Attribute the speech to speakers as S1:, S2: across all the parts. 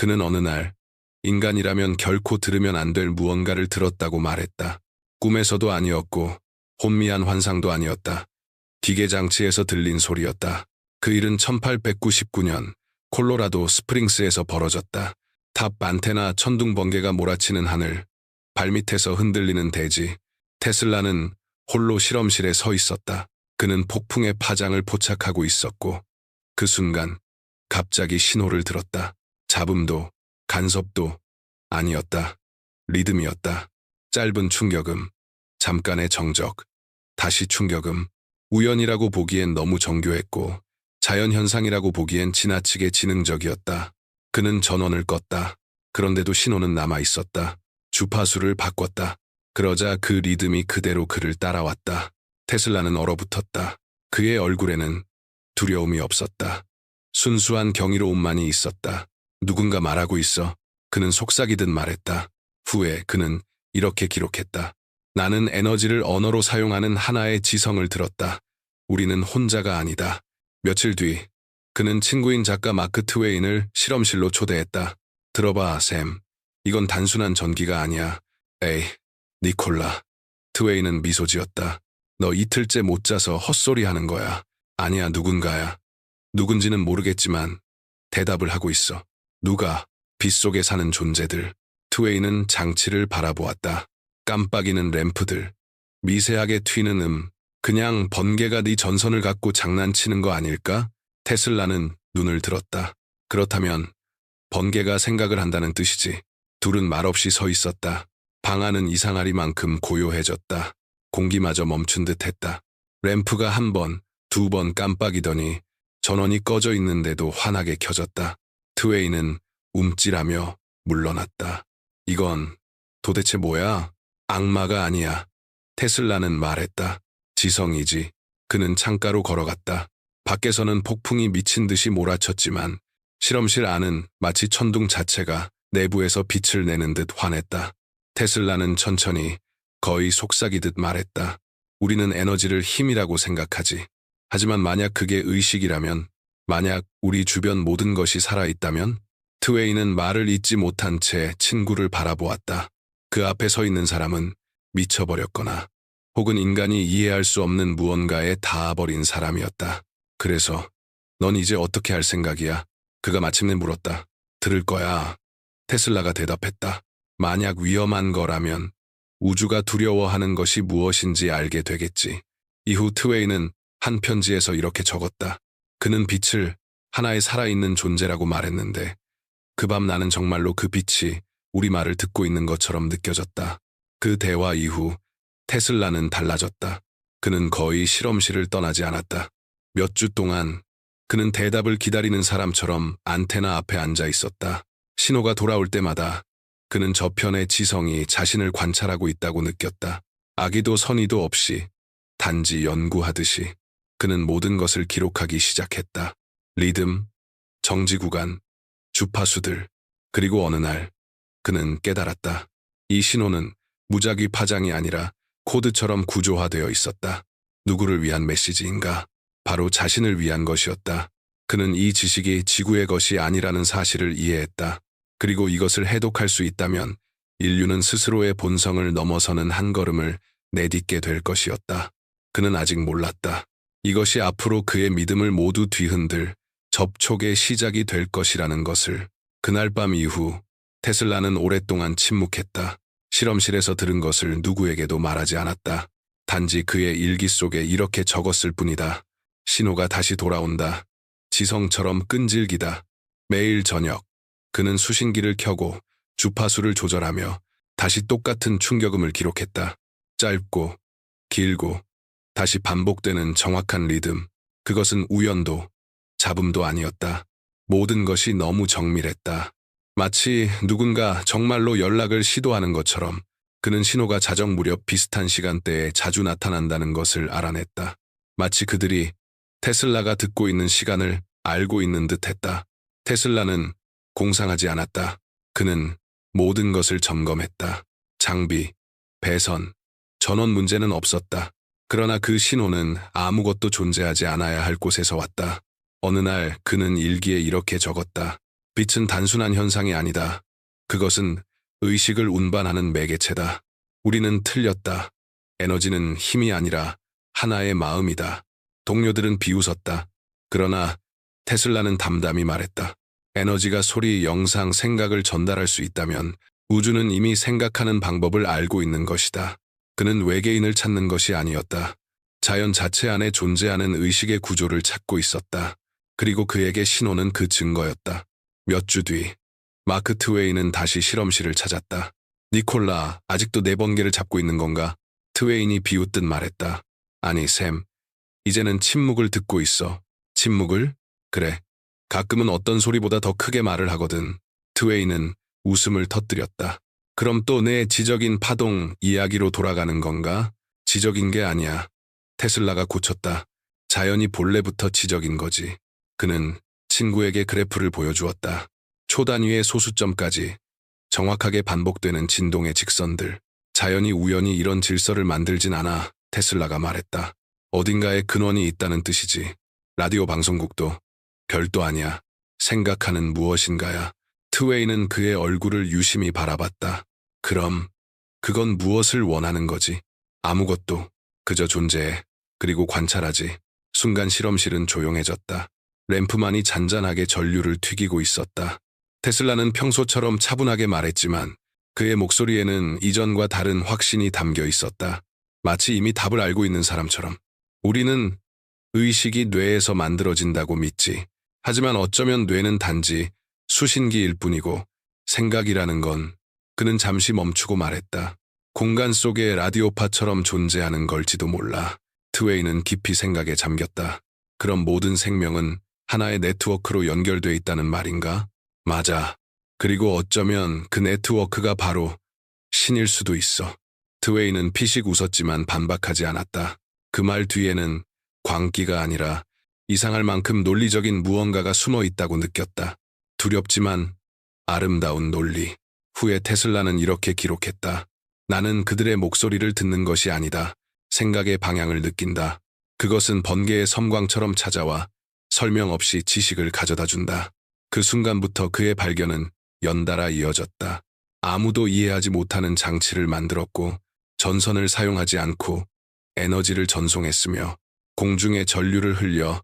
S1: 그는 어느 날 인간이라면 결코 들으면 안 될 무언가를 들었다고 말했다. 꿈에서도 아니었고 혼미한 환상도 아니었다. 기계장치에서 들린 소리였다. 그 일은 1899년 콜로라도 스프링스에서 벌어졌다. 탑 안테나 천둥 번개가 몰아치는 하늘, 발밑에서 흔들리는 대지. 테슬라는 홀로 실험실에 서 있었다. 그는 폭풍의 파장을 포착하고 있었고 그 순간 갑자기 신호를 들었다. 잡음도 간섭도 아니었다. 리듬이었다. 짧은 충격음, 잠깐의 정적, 다시 충격음. 우연이라고 보기엔 너무 정교했고 자연현상이라고 보기엔 지나치게 지능적이었다. 그는 전원을 껐다. 그런데도 신호는 남아있었다. 주파수를 바꿨다. 그러자 그 리듬이 그대로 그를 따라왔다. 테슬라는 얼어붙었다. 그의 얼굴에는 두려움이 없었다. 순수한 경이로움만이 있었다. 누군가 말하고 있어. 그는 속삭이듯 말했다. 후에 그는 이렇게 기록했다. 나는 에너지를 언어로 사용하는 하나의 지성을 들었다. 우리는 혼자가 아니다. 며칠 뒤 그는 친구인 작가 마크 트웨인을 실험실로 초대했다. 들어봐, 샘. 이건 단순한 전기가 아니야. 에이, 니콜라. 트웨인은 미소 지었다. 너 이틀째 못 자서 헛소리 하는 거야. 아니야, 누군가야. 누군지는 모르겠지만 대답을 하고 있어. 누가? 빗속에 사는 존재들. 트웨인은 장치를 바라보았다. 깜빡이는 램프들, 미세하게 튀는 그냥 번개가 네 전선을 갖고 장난치는 거 아닐까? 테슬라는 눈을 들었다. 그렇다면 번개가 생각을 한다는 뜻이지. 둘은 말없이 서 있었다. 방 안은 이상하리만큼 고요해졌다. 공기마저 멈춘 듯 했다. 램프가 한 번, 두 번 깜빡이더니 전원이 꺼져 있는데도 환하게 켜졌다. 트웨이는 움찔하며 물러났다. 이건 도대체 뭐야? 악마가 아니야. 테슬라는 말했다. 지성이지. 그는 창가로 걸어갔다. 밖에서는 폭풍이 미친 듯이 몰아쳤지만 실험실 안은 마치 천둥 자체가 내부에서 빛을 내는 듯 환했다. 테슬라는 천천히 거의 속삭이듯 말했다. 우리는 에너지를 힘이라고 생각하지. 하지만 만약 그게 의식이라면, 만약 우리 주변 모든 것이 살아있다면? 트웨이는 말을 잇지 못한 채 친구를 바라보았다. 그 앞에 서 있는 사람은 미쳐버렸거나 혹은 인간이 이해할 수 없는 무언가에 닿아버린 사람이었다. 그래서 넌 이제 어떻게 할 생각이야? 그가 마침내 물었다. 들을 거야. 테슬라가 대답했다. 만약 위험한 거라면 우주가 두려워하는 것이 무엇인지 알게 되겠지. 이후 트웨이는 한 편지에서 이렇게 적었다. 그는 빛을 하나의 살아있는 존재라고 말했는데 그 밤 나는 정말로 그 빛이 우리 말을 듣고 있는 것처럼 느껴졌다. 그 대화 이후 테슬라는 달라졌다. 그는 거의 실험실을 떠나지 않았다. 몇 주 동안 그는 대답을 기다리는 사람처럼 안테나 앞에 앉아 있었다. 신호가 돌아올 때마다 그는 저편의 지성이 자신을 관찰하고 있다고 느꼈다. 악의도 선의도 없이 단지 연구하듯이 그는 모든 것을 기록하기 시작했다. 리듬, 정지 구간, 주파수들, 그리고 어느 날 그는 깨달았다. 이 신호는 무작위 파장이 아니라 코드처럼 구조화되어 있었다. 누구를 위한 메시지인가? 바로 자신을 위한 것이었다. 그는 이 지식이 지구의 것이 아니라는 사실을 이해했다. 그리고 이것을 해독할 수 있다면 인류는 스스로의 본성을 넘어서는 한 걸음을 내딛게 될 것이었다. 그는 아직 몰랐다. 이것이 앞으로 그의 믿음을 모두 뒤흔들 접촉의 시작이 될 것이라는 것을. 그날 밤 이후 테슬라는 오랫동안 침묵했다. 실험실에서 들은 것을 누구에게도 말하지 않았다. 단지 그의 일기 속에 이렇게 적었을 뿐이다. 신호가 다시 돌아온다. 지성처럼 끈질기다. 매일 저녁 그는 수신기를 켜고 주파수를 조절하며 다시 똑같은 충격음을 기록했다. 짧고 길고 다시 반복되는 정확한 리듬. 그것은 우연도 잡음도 아니었다. 모든 것이 너무 정밀했다. 마치 누군가 정말로 연락을 시도하는 것처럼 그는 신호가 자정 무렵 비슷한 시간대에 자주 나타난다는 것을 알아냈다. 마치 그들이 테슬라가 듣고 있는 시간을 알고 있는 듯했다. 테슬라는 공상하지 않았다. 그는 모든 것을 점검했다. 장비, 배선, 전원 문제는 없었다. 그러나 그 신호는 아무것도 존재하지 않아야 할 곳에서 왔다. 어느 날 그는 일기에 이렇게 적었다. 빛은 단순한 현상이 아니다. 그것은 의식을 운반하는 매개체다. 우리는 틀렸다. 에너지는 힘이 아니라 하나의 마음이다. 동료들은 비웃었다. 그러나 테슬라는 담담히 말했다. 에너지가 소리, 영상, 생각을 전달할 수 있다면 우주는 이미 생각하는 방법을 알고 있는 것이다. 그는 외계인을 찾는 것이 아니었다. 자연 자체 안에 존재하는 의식의 구조를 찾고 있었다. 그리고 그에게 신호는 그 증거였다. 몇 주 뒤, 마크 트웨인은 다시 실험실을 찾았다. 니콜라, 아직도 내 번개를 잡고 있는 건가? 트웨인이 비웃듯 말했다. 아니, 샘. 이제는 침묵을 듣고 있어. 침묵을? 그래. 가끔은 어떤 소리보다 더 크게 말을 하거든. 트웨인은 웃음을 터뜨렸다. 그럼 또 내 지적인 파동 이야기로 돌아가는 건가? 지적인 게 아니야. 테슬라가 고쳤다. 자연이 본래부터 지적인 거지. 그는 친구에게 그래프를 보여주었다. 초단위의 소수점까지 정확하게 반복되는 진동의 직선들. 자연이 우연히 이런 질서를 만들진 않아. 테슬라가 말했다. 어딘가에 근원이 있다는 뜻이지. 라디오 방송국도 별도 아니야. 생각하는 무엇인가야. 트웨이는 그의 얼굴을 유심히 바라봤다. 그럼 그건 무엇을 원하는 거지? 아무것도. 그저 존재해. 그리고 관찰하지. 순간 실험실은 조용해졌다. 램프만이 잔잔하게 전류를 튀기고 있었다. 테슬라는 평소처럼 차분하게 말했지만 그의 목소리에는 이전과 다른 확신이 담겨 있었다. 마치 이미 답을 알고 있는 사람처럼. 우리는 의식이 뇌에서 만들어진다고 믿지. 하지만 어쩌면 뇌는 단지 수신기일 뿐이고 생각이라는 건, 그는 잠시 멈추고 말했다. 공간 속의 라디오파처럼 존재하는 걸지도 몰라. 트웨이는 깊이 생각에 잠겼다. 그럼 모든 생명은 하나의 네트워크로 연결돼 있다는 말인가? 맞아. 그리고 어쩌면 그 네트워크가 바로 신일 수도 있어. 트웨이는 피식 웃었지만 반박하지 않았다. 그 말 뒤에는 광기가 아니라 이상할 만큼 논리적인 무언가가 숨어 있다고 느꼈다. 두렵지만 아름다운 논리. 후에 테슬라는 이렇게 기록했다. 나는 그들의 목소리를 듣는 것이 아니다. 생각의 방향을 느낀다. 그것은 번개의 섬광처럼 찾아와 설명 없이 지식을 가져다 준다. 그 순간부터 그의 발견은 연달아 이어졌다. 아무도 이해하지 못하는 장치를 만들었고 전선을 사용하지 않고 에너지를 전송했으며 공중에 전류를 흘려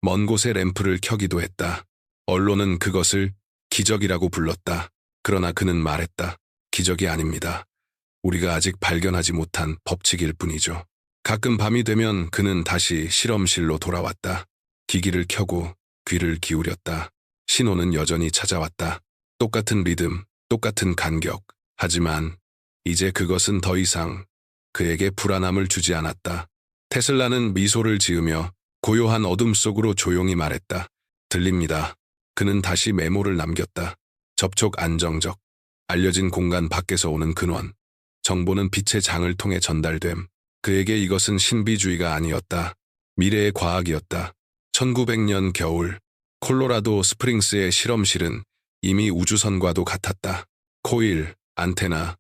S1: 먼 곳에 램프를 켜기도 했다. 언론은 그것을 기적이라고 불렀다. 그러나 그는 말했다. 기적이 아닙니다. 우리가 아직 발견하지 못한 법칙일 뿐이죠. 가끔 밤이 되면 그는 다시 실험실로 돌아왔다. 기기를 켜고 귀를 기울였다. 신호는 여전히 찾아왔다. 똑같은 리듬, 똑같은 간격. 하지만 이제 그것은 더 이상 그에게 불안함을 주지 않았다. 테슬라는 미소를 지으며 고요한 어둠 속으로 조용히 말했다. 들립니다. 그는 다시 메모를 남겼다. 접촉 안정적. 알려진 공간 밖에서 오는 근원. 정보는 빛의 장을 통해 전달됨. 그에게 이것은 신비주의가 아니었다. 미래의 과학이었다. 1900년 겨울, 콜로라도 스프링스의 실험실은 이미 우주선과도 같았다. 코일, 안테나,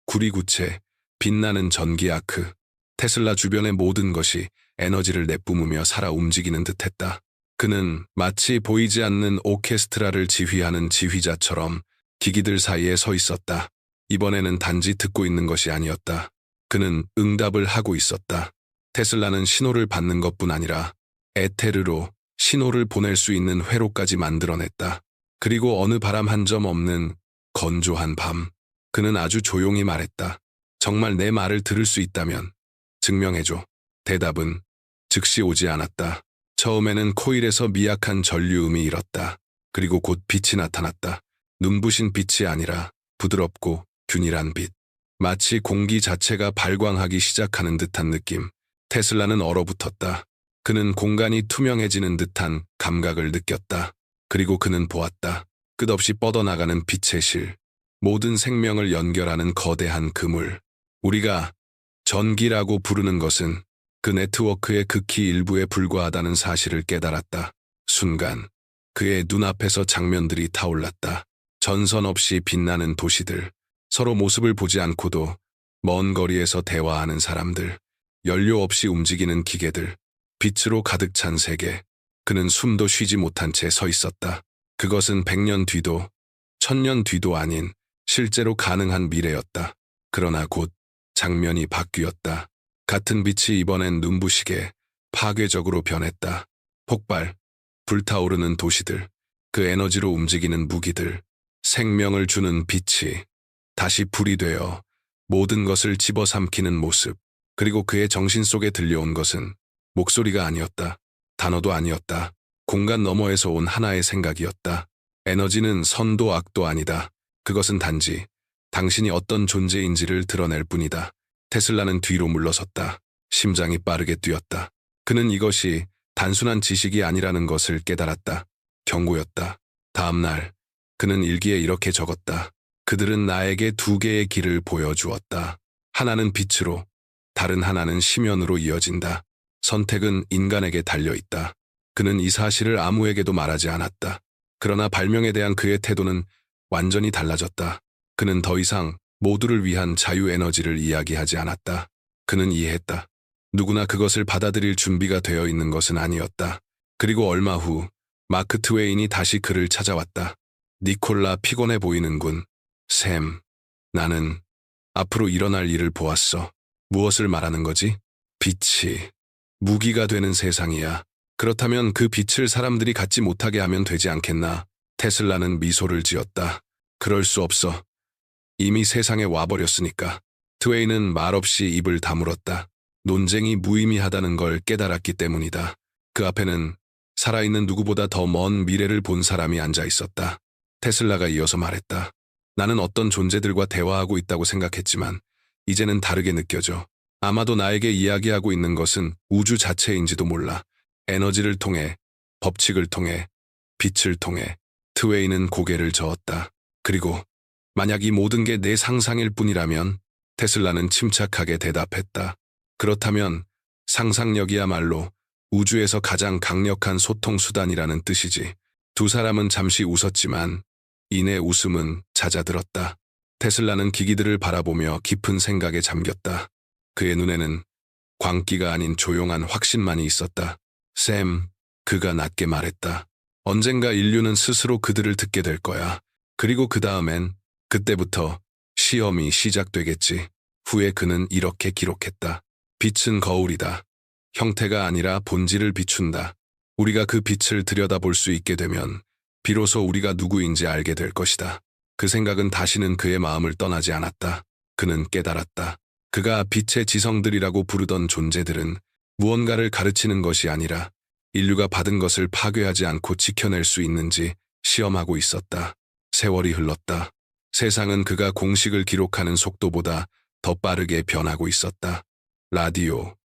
S1: 구리구체, 빛나는 전기 아크. 테슬라 주변의 모든 것이 에너지를 내뿜으며 살아 움직이는 듯했다. 그는 마치 보이지 않는 오케스트라를 지휘하는 지휘자처럼 기기들 사이에 서 있었다. 이번에는 단지 듣고 있는 것이 아니었다. 그는 응답을 하고 있었다. 테슬라는 신호를 받는 것뿐 아니라 에테르로 신호를 보낼 수 있는 회로까지 만들어냈다. 그리고 어느 바람 한 점 없는 건조한 밤, 그는 아주 조용히 말했다. 정말 내 말을 들을 수 있다면 증명해줘. 대답은 즉시 오지 않았다. 처음에는 코일에서 미약한 전류음이 일었다. 그리고 곧 빛이 나타났다. 눈부신 빛이 아니라 부드럽고 균일한 빛. 마치 공기 자체가 발광하기 시작하는 듯한 느낌. 테슬라는 얼어붙었다. 그는 공간이 투명해지는 듯한 감각을 느꼈다. 그리고 그는 보았다. 끝없이 뻗어나가는 빛의 실. 모든 생명을 연결하는 거대한 그물. 우리가 전기라고 부르는 것은 그 네트워크의 극히 일부에 불과하다는 사실을 깨달았다. 순간 그의 눈앞에서 장면들이 타올랐다. 전선 없이 빛나는 도시들, 서로 모습을 보지 않고도 먼 거리에서 대화하는 사람들, 연료 없이 움직이는 기계들, 빛으로 가득 찬 세계. 그는 숨도 쉬지 못한 채 서 있었다. 그것은 100년 뒤도 1000년 뒤도 아닌 실제로 가능한 미래였다. 그러나 곧 장면이 바뀌었다. 같은 빛이 이번엔 눈부시게 파괴적으로 변했다. 폭발, 불타오르는 도시들, 그 에너지로 움직이는 무기들, 생명을 주는 빛이 다시 불이 되어 모든 것을 집어삼키는 모습. 그리고 그의 정신 속에 들려온 것은 목소리가 아니었다. 단어도 아니었다. 공간 너머에서 온 하나의 생각이었다. 에너지는 선도 악도 아니다. 그것은 단지 당신이 어떤 존재인지를 드러낼 뿐이다. 테슬라는 뒤로 물러섰다. 심장이 빠르게 뛰었다. 그는 이것이 단순한 지식이 아니라는 것을 깨달았다. 경고였다. 다음 날 그는 일기에 이렇게 적었다. 그들은 나에게 두 개의 길을 보여주었다. 하나는 빛으로, 다른 하나는 심연으로 이어진다. 선택은 인간에게 달려있다. 그는 이 사실을 아무에게도 말하지 않았다. 그러나 발명에 대한 그의 태도는 완전히 달라졌다. 그는 더 이상 모두를 위한 자유에너지를 이야기하지 않았다. 그는 이해했다. 누구나 그것을 받아들일 준비가 되어 있는 것은 아니었다. 그리고 얼마 후 마크 트웨인이 다시 그를 찾아왔다. 니콜라, 피곤해 보이는군. 샘, 나는 앞으로 일어날 일을 보았어. 무엇을 말하는 거지? 빛이 무기가 되는 세상이야. 그렇다면 그 빛을 사람들이 갖지 못하게 하면 되지 않겠나? 테슬라는 미소를 지었다. 그럴 수 없어. 이미 세상에 와버렸으니까. 트웨인은 말없이 입을 다물었다. 논쟁이 무의미하다는 걸 깨달았기 때문이다. 그 앞에는 살아있는 누구보다 더 먼 미래를 본 사람이 앉아 있었다. 테슬라가 이어서 말했다. 나는 어떤 존재들과 대화하고 있다고 생각했지만 이제는 다르게 느껴져. 아마도 나에게 이야기하고 있는 것은 우주 자체인지도 몰라. 에너지를 통해, 법칙을 통해, 빛을 통해. 트웨이는 고개를 저었다. 그리고 만약 이 모든 게 내 상상일 뿐이라면? 테슬라는 침착하게 대답했다. 그렇다면 상상력이야말로 우주에서 가장 강력한 소통 수단이라는 뜻이지. 두 사람은 잠시 웃었지만 이내 웃음은 잦아들었다. 테슬라는 기기들을 바라보며 깊은 생각에 잠겼다. 그의 눈에는 광기가 아닌 조용한 확신만이 있었다. 샘, 그가 낮게 말했다. 언젠가 인류는 스스로 그들을 듣게 될 거야. 그리고 그 다음엔 그때부터 시험이 시작되겠지. 후에 그는 이렇게 기록했다. 빛은 거울이다. 형태가 아니라 본질을 비춘다. 우리가 그 빛을 들여다볼 수 있게 되면 비로소 우리가 누구인지 알게 될 것이다. 그 생각은 다시는 그의 마음을 떠나지 않았다. 그는 깨달았다. 그가 빛의 지성들이라고 부르던 존재들은 무언가를 가르치는 것이 아니라 인류가 받은 것을 파괴하지 않고 지켜낼 수 있는지 시험하고 있었다. 세월이 흘렀다. 세상은 그가 공식을 기록하는 속도보다 더 빠르게 변하고 있었다. 라디오,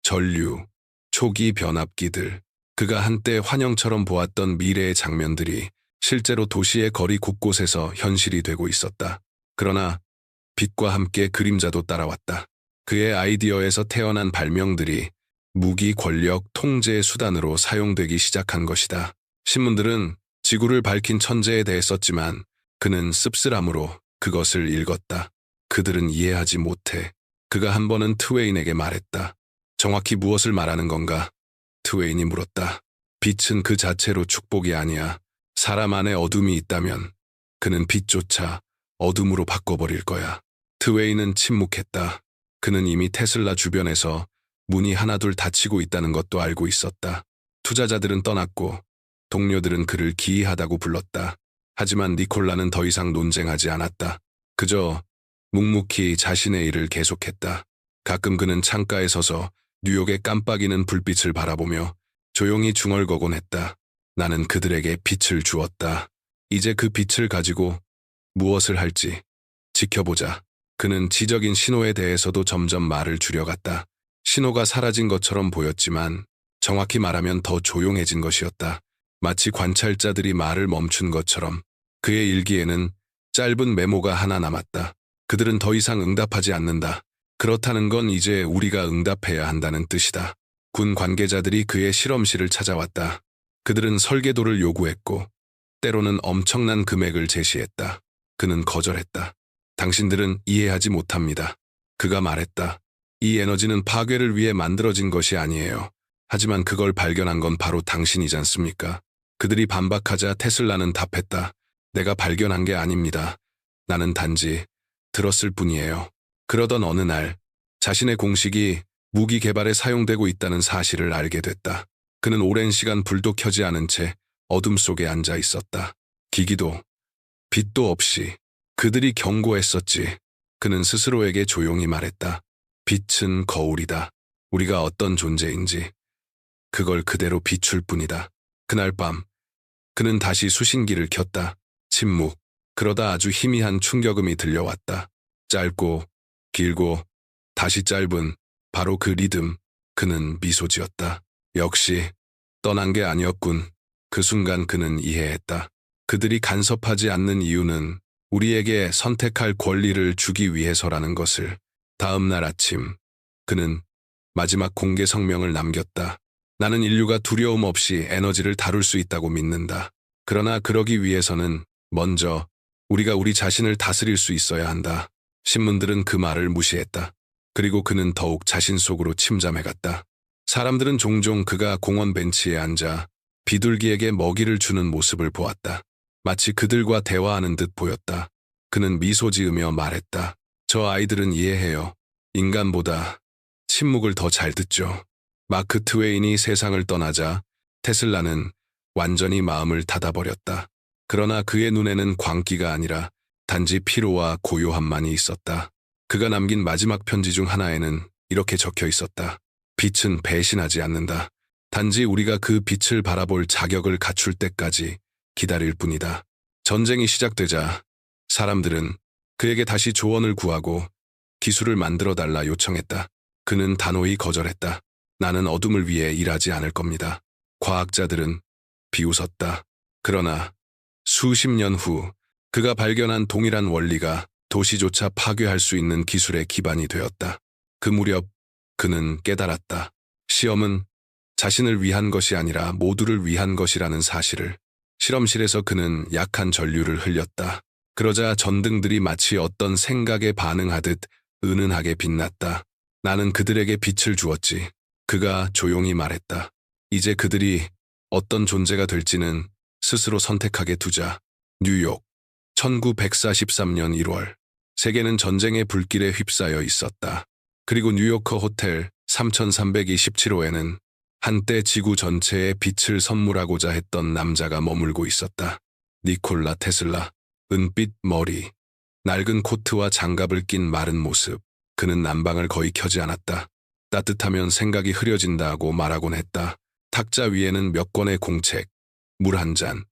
S1: 전류, 초기 변압기들, 그가 한때 환영처럼 보았던 미래의 장면들이 실제로 도시의 거리 곳곳에서 현실이 되고 있었다. 그러나 빛과 함께 그림자도 따라왔다. 그의 아이디어에서 태어난 발명들이 무기, 권력, 통제의 수단으로 사용되기 시작한 것이다. 신문들은 지구를 밝힌 천재에 대해 썼지만 그는 씁쓸함으로 그것을 읽었다. 그들은 이해하지 못해. 그가 한 번은 트웨인에게 말했다. 정확히 무엇을 말하는 건가? 트웨인이 물었다. 빛은 그 자체로 축복이 아니야. 사람 안에 어둠이 있다면 그는 빛조차 어둠으로 바꿔버릴 거야. 트웨인은 침묵했다. 그는 이미 테슬라 주변에서 문이 하나둘 닫히고 있다는 것도 알고 있었다. 투자자들은 떠났고 동료들은 그를 기이하다고 불렀다. 하지만 니콜라는 더 이상 논쟁하지 않았다. 그저 묵묵히 자신의 일을 계속했다. 가끔 그는 창가에 서서 뉴욕의 깜빡이는 불빛을 바라보며 조용히 중얼거곤 했다. 나는 그들에게 빛을 주었다. 이제 그 빛을 가지고 무엇을 할지 지켜보자. 그는 지적인 신호에 대해서도 점점 말을 줄여갔다. 신호가 사라진 것처럼 보였지만 정확히 말하면 더 조용해진 것이었다. 마치 관찰자들이 말을 멈춘 것처럼. 그의 일기에는 짧은 메모가 하나 남았다. 그들은 더 이상 응답하지 않는다. 그렇다는 건 이제 우리가 응답해야 한다는 뜻이다. 군 관계자들이 그의 실험실을 찾아왔다. 그들은 설계도를 요구했고 때로는 엄청난 금액을 제시했다. 그는 거절했다. 당신들은 이해하지 못합니다. 그가 말했다. 이 에너지는 파괴를 위해 만들어진 것이 아니에요. 하지만 그걸 발견한 건 바로 당신이지 않습니까? 그들이 반박하자 테슬라는 답했다. 내가 발견한 게 아닙니다. 나는 단지 들었을 뿐이에요. 그러던 어느 날 자신의 공식이 무기 개발에 사용되고 있다는 사실을 알게 됐다. 그는 오랜 시간 불도 켜지 않은 채 어둠 속에 앉아 있었다. 기기도 빛도 없이 그들이 경고했었지. 그는 스스로에게 조용히 말했다. 빛은 거울이다. 우리가 어떤 존재인지 그걸 그대로 비출 뿐이다. 그날 밤 그는 다시 수신기를 켰다. 침묵. 그러다 아주 희미한 충격음이 들려왔다. 짧고 길고 다시 짧은 바로 그 리듬. 그는 미소 지었다. 역시 떠난 게 아니었군. 그 순간 그는 이해했다. 그들이 간섭하지 않는 이유는 우리에게 선택할 권리를 주기 위해서라는 것을. 다음 날 아침 그는 마지막 공개 성명을 남겼다. 나는 인류가 두려움 없이 에너지를 다룰 수 있다고 믿는다. 그러나 그러기 위해서는 먼저 우리가 우리 자신을 다스릴 수 있어야 한다. 신문들은 그 말을 무시했다. 그리고 그는 더욱 자신 속으로 침잠해갔다. 사람들은 종종 그가 공원 벤치에 앉아 비둘기에게 먹이를 주는 모습을 보았다. 마치 그들과 대화하는 듯 보였다. 그는 미소 지으며 말했다. 저 아이들은 이해해요. 인간보다 침묵을 더 잘 듣죠. 마크 트웨인이 세상을 떠나자 테슬라는 완전히 마음을 닫아버렸다. 그러나 그의 눈에는 광기가 아니라 단지 피로와 고요함만이 있었다. 그가 남긴 마지막 편지 중 하나에는 이렇게 적혀 있었다. 빛은 배신하지 않는다. 단지 우리가 그 빛을 바라볼 자격을 갖출 때까지 기다릴 뿐이다. 전쟁이 시작되자 사람들은 그에게 다시 조언을 구하고 기술을 만들어달라 요청했다. 그는 단호히 거절했다. 나는 어둠을 위해 일하지 않을 겁니다. 과학자들은 비웃었다. 그러나 수십 년 후 그가 발견한 동일한 원리가 도시조차 파괴할 수 있는 기술의 기반이 되었다. 그 무렵 그는 깨달았다. 시험은 자신을 위한 것이 아니라 모두를 위한 것이라는 사실을. 실험실에서 그는 약한 전류를 흘렸다. 그러자 전등들이 마치 어떤 생각에 반응하듯 은은하게 빛났다. 나는 그들에게 빛을 주었지. 그가 조용히 말했다. 이제 그들이 어떤 존재가 될지는 스스로 선택하게 두자. 뉴욕, 1943년 1월. 세계는 전쟁의 불길에 휩싸여 있었다. 그리고 뉴요커 호텔 3327호에는 한때 지구 전체에 빛을 선물하고자 했던 남자가 머물고 있었다. 니콜라 테슬라. 은빛 머리, 낡은 코트와 장갑을 낀 마른 모습. 그는 난방을 거의 켜지 않았다. 따뜻하면 생각이 흐려진다고 말하곤 했다. 탁자 위에는 몇 권의 공책, 물 한 잔,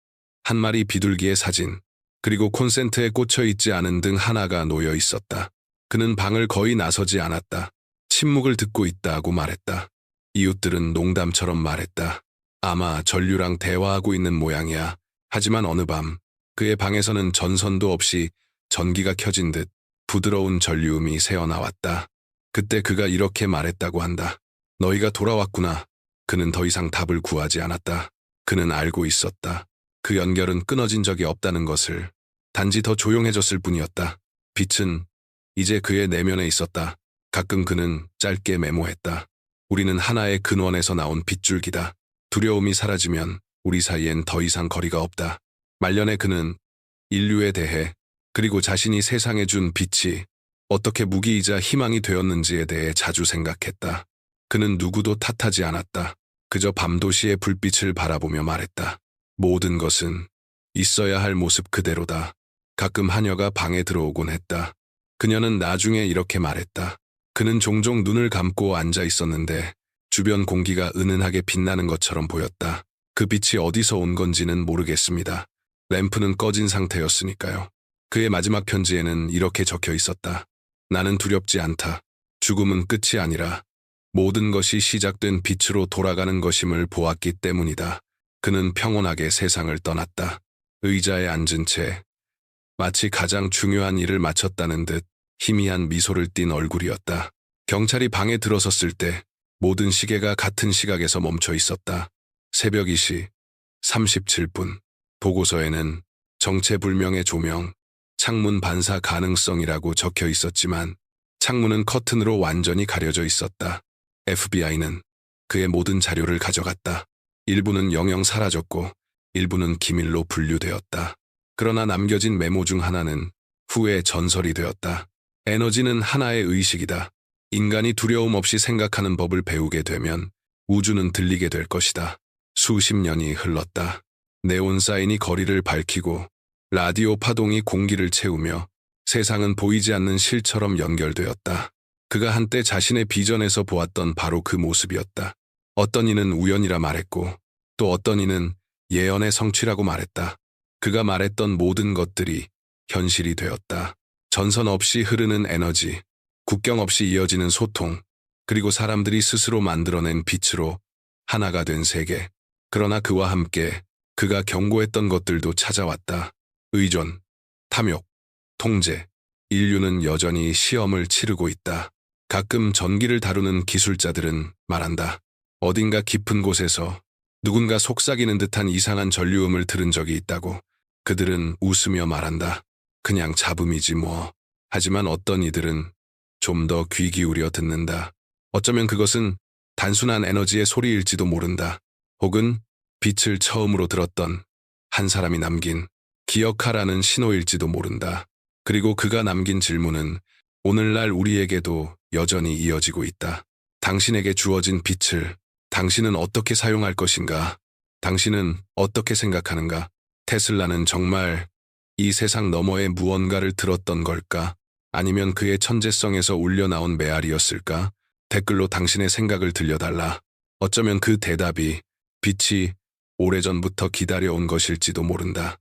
S1: 한 마리 비둘기의 사진, 그리고 콘센트에 꽂혀 있지 않은 등 하나가 놓여 있었다. 그는 방을 거의 나서지 않았다. 침묵을 듣고 있다고 말했다. 이웃들은 농담처럼 말했다. 아마 전류랑 대화하고 있는 모양이야. 하지만 어느 밤 그의 방에서는 전선도 없이 전기가 켜진 듯 부드러운 전류음이 새어나왔다. 그때 그가 이렇게 말했다고 한다. 너희가 돌아왔구나. 그는 더 이상 답을 구하지 않았다. 그는 알고 있었다. 그 연결은 끊어진 적이 없다는 것을. 단지 더 조용해졌을 뿐이었다. 빛은 이제 그의 내면에 있었다. 가끔 그는 짧게 메모했다. 우리는 하나의 근원에서 나온 빗줄기다. 두려움이 사라지면 우리 사이엔 더 이상 거리가 없다. 말년에 그는 인류에 대해 그리고 자신이 세상에 준 빛이 어떻게 무기이자 희망이 되었는지에 대해 자주 생각했다. 그는 누구도 탓하지 않았다. 그저 밤도시의 불빛을 바라보며 말했다. 모든 것은 있어야 할 모습 그대로다. 가끔 하녀가 방에 들어오곤 했다. 그녀는 나중에 이렇게 말했다. 그는 종종 눈을 감고 앉아 있었는데 주변 공기가 은은하게 빛나는 것처럼 보였다. 그 빛이 어디서 온 건지는 모르겠습니다. 램프는 꺼진 상태였으니까요. 그의 마지막 편지에는 이렇게 적혀 있었다. 나는 두렵지 않다. 죽음은 끝이 아니라 모든 것이 시작된 빛으로 돌아가는 것임을 보았기 때문이다. 그는 평온하게 세상을 떠났다. 의자에 앉은 채 마치 가장 중요한 일을 마쳤다는 듯 희미한 미소를 띤 얼굴이었다. 경찰이 방에 들어섰을 때 모든 시계가 같은 시각에서 멈춰 있었다. 새벽 2시 37분. 보고서에는 정체불명의 조명, 창문 반사 가능성이라고 적혀 있었지만 창문은 커튼으로 완전히 가려져 있었다. FBI는 그의 모든 자료를 가져갔다. 일부는 영영 사라졌고 일부는 기밀로 분류되었다. 그러나 남겨진 메모 중 하나는 후에 전설이 되었다. 에너지는 하나의 의식이다. 인간이 두려움 없이 생각하는 법을 배우게 되면 우주는 들리게 될 것이다. 수십 년이 흘렀다. 네온 사인이 거리를 밝히고 라디오 파동이 공기를 채우며 세상은 보이지 않는 실처럼 연결되었다. 그가 한때 자신의 비전에서 보았던 바로 그 모습이었다. 어떤 이는 우연이라 말했고 또 어떤 이는 예언의 성취라고 말했다. 그가 말했던 모든 것들이 현실이 되었다. 전선 없이 흐르는 에너지, 국경 없이 이어지는 소통, 그리고 사람들이 스스로 만들어낸 빛으로 하나가 된 세계. 그러나 그와 함께 그가 경고했던 것들도 찾아왔다. 의존, 탐욕, 통제. 인류는 여전히 시험을 치르고 있다. 가끔 전기를 다루는 기술자들은 말한다. 어딘가 깊은 곳에서 누군가 속삭이는 듯한 이상한 전류음을 들은 적이 있다고. 그들은 웃으며 말한다. 그냥 잡음이지 뭐. 하지만 어떤 이들은 좀 더 귀 기울여 듣는다. 어쩌면 그것은 단순한 에너지의 소리일지도 모른다. 혹은 빛을 처음으로 들었던 한 사람이 남긴 기억하라는 신호일지도 모른다. 그리고 그가 남긴 질문은 오늘날 우리에게도 여전히 이어지고 있다. 당신에게 주어진 빛을 당신은 어떻게 사용할 것인가? 당신은 어떻게 생각하는가? 테슬라는 정말 이 세상 너머의 무언가를 들었던 걸까? 아니면 그의 천재성에서 울려나온 메아리였을까? 댓글로 당신의 생각을 들려달라. 어쩌면 그 대답이 빛이 오래전부터 기다려온 것일지도 모른다.